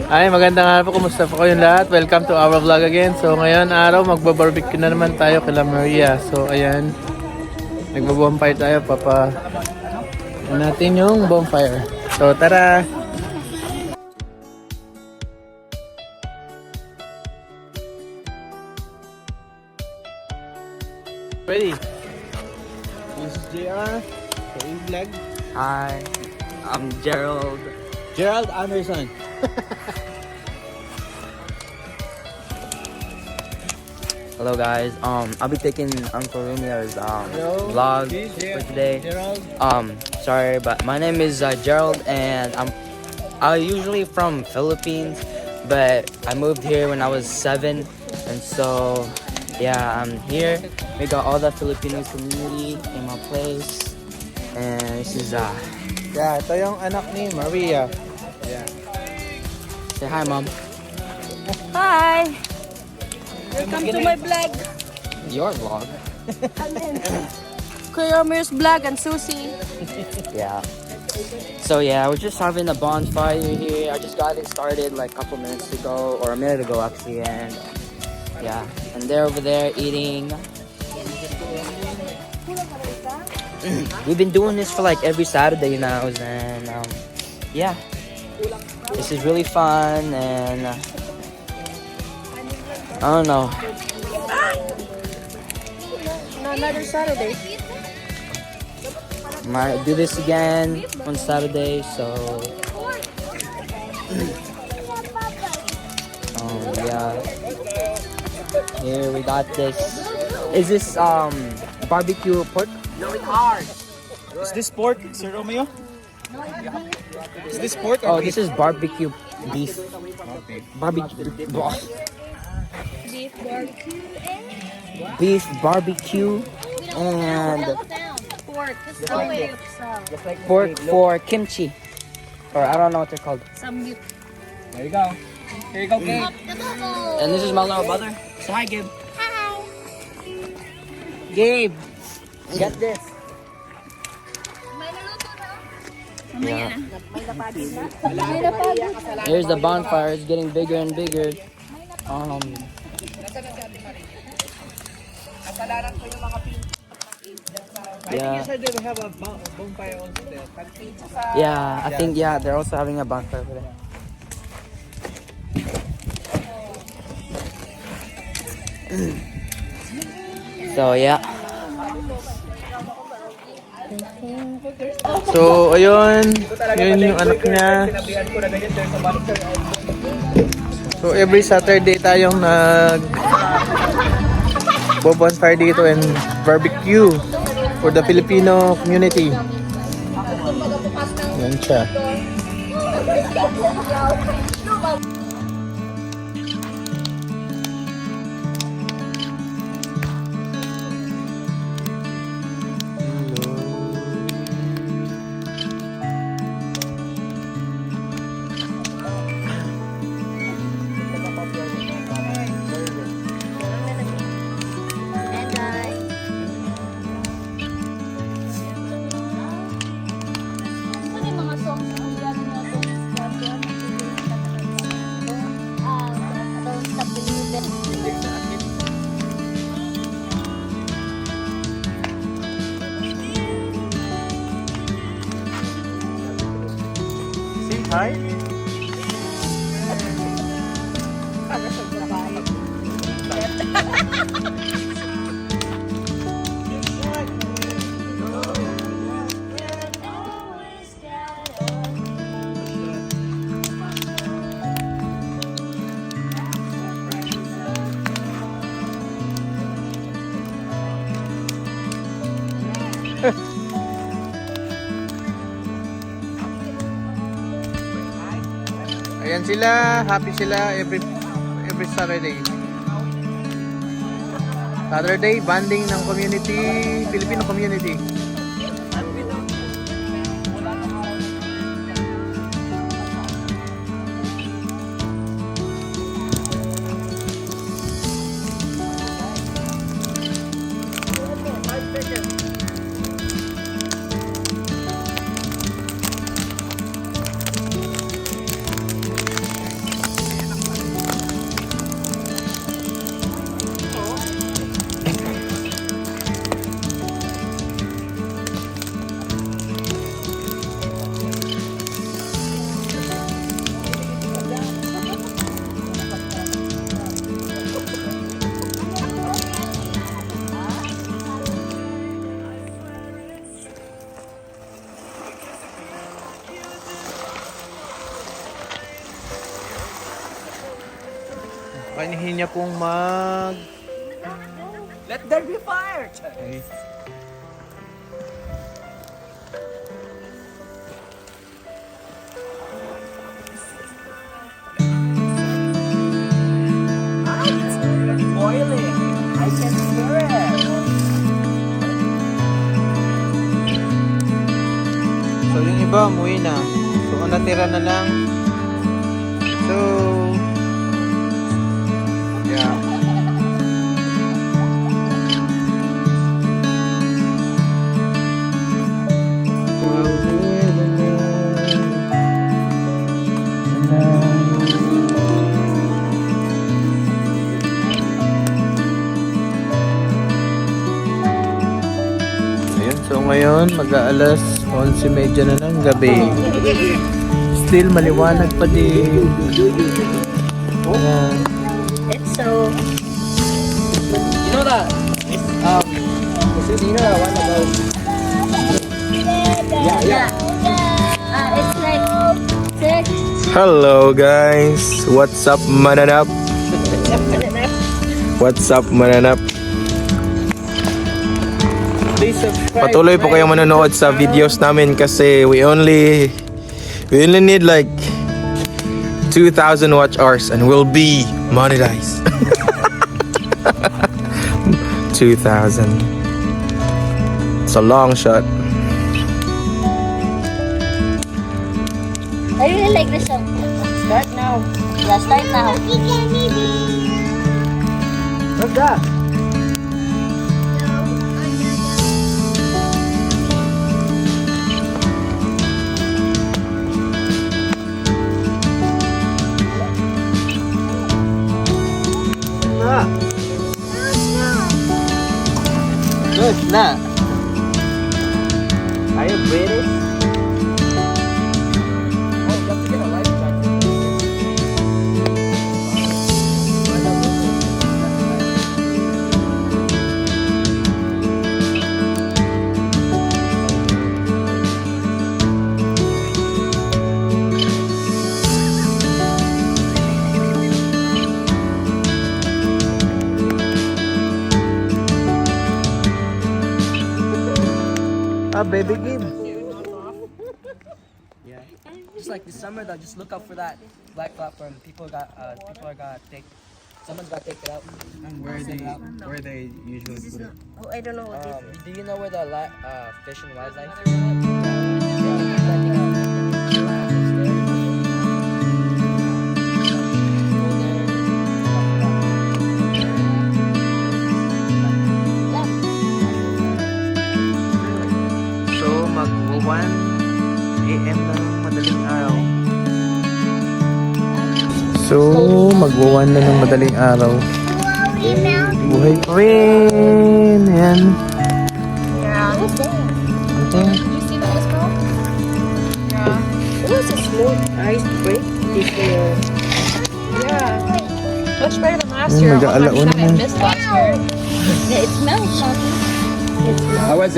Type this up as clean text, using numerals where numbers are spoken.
Ay, magandang araw po. Kumusta po kayong lahat? Welcome to our vlog again. So, ngayon araw, magba-barbecue na naman tayo kila Maria. So, ayan. Nagba-bonfire tayo. Natin yung bonfire. So, tara! Ready? This is JR. So, vlog. Hi, I'm Gerald. Gerald Anderson. Hello guys. I'll be taking Uncle Romeo's Hello, vlog this is for today. Gerald. Sorry, but my name is Gerald, and I'm usually from Philippines, but I moved here when I was 7, and so yeah, I'm here. We got all the Filipino community in my place, and this is Yeah, ito yung anak ni Maria. Yeah. say hi, mom. Hi! Welcome to my vlog. Your vlog. Kuya Romeo's vlog and Susie. Yeah. So yeah, we're just having a bonfire here. I just got it started like a couple minutes ago, or a minute ago actually, and yeah, and they're over there eating. We've been doing this for like every Saturday now, and yeah, this is really fun, and I don't know. No, another Saturday. Might do this again on Saturday, so yeah. Here we got this. Is this barbecue pork? Is this pork, Sir Romeo? Is this pork Oh, this is barbecue beef. Barbecue. Beef barbecue and Beef barbecue and pork. pork for kimchi. Or I don't know what they're called. Samgyup. There you go. Here you go, Gabe. And this is my little brother. Say hi, Gabe. Hi! Gabe, get this. Yeah. Here's the bonfire. It's getting bigger and bigger. Yeah. They have a bonfire also there. Yeah, I think they're also having a bonfire over there. So yeah. So, ayun. Yun yung anak niya. So, every Saturday tayong bonfire dito and barbecue for the Filipino community. Yan siya. Say hi. Ayan sila, happy sila every Saturday. Saturday, banding ng community, Filipino community. Kakanihin niya pong mag... Let there be fire! Okay. It's already boiling. I can hear it. So yung iba, umuwi na. So ang natira na lang. So... Yeah. Ayun, so ngayon mag-aalas 11:30 na ng gabi. Still maliwanag pa din. Ayan. It's so... You know that? You know that one about... Yeah. it's like 6. Hello guys, what's up mananap? What's up mananap? Please subscribe. Patuloy po kayong manonood sa videos namin kasi we only need like 2,000 watch hours and we'll be monetized. 2,000. It's a long shot. I really like this song. Start now. Yeah, start now. What's that? Good na. Are you British? Oh, you have to get a life jacket. Baby game. Yeah. Just like this summer though, just look out for that black platform. People got take. Someone's got to take it out. And where they usually put it? Oh, I don't know what this is. Do you know where the fish and wildlife? So mag-1 AM na ng madaling araw. So mag-1 na ng madaling araw. Buhay pa rin. Ayan. Yeah. Okay. You see that as well? Yeah. It was a smooth ice break. Yeah. Much better than last year. Mag-aalaon I na. missed last year. Yeah, it smells something. It smells. I was